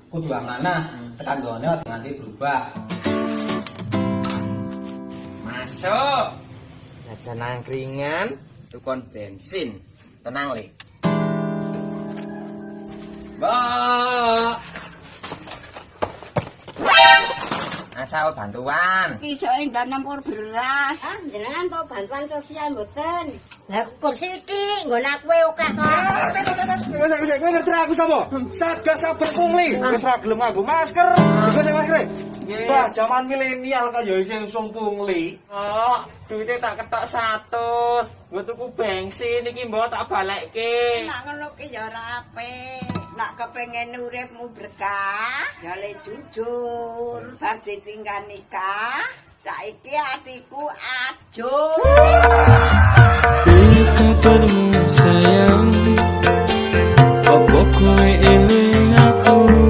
kudu amanah tekan gone aja nganti berubah. Masuk. Aja nangkringan, tukon bensin. Tenang, Le. Mbak. Asal bantuan. Iso endan nampur beras. Ah, jenengan kok bantuan sosial mboten? Lah kursi iki nggon aku akeh kok. Wis kowe ngerti aku sapa? Satgas sabar pungli. Wis ra gelem nganggo masker. Wis masker. Bah, zaman milenial kaya sing sung pungli. Oh, duitnya tak ketok 100. Gue tuku bensin iki mbok tak balekke. Nak ngono ki ya ora apik. Nak kepengin uripmu berkah, ya le jujur. Bar ditinggal nikah, saiki atiku ajo. Kapanmu sayang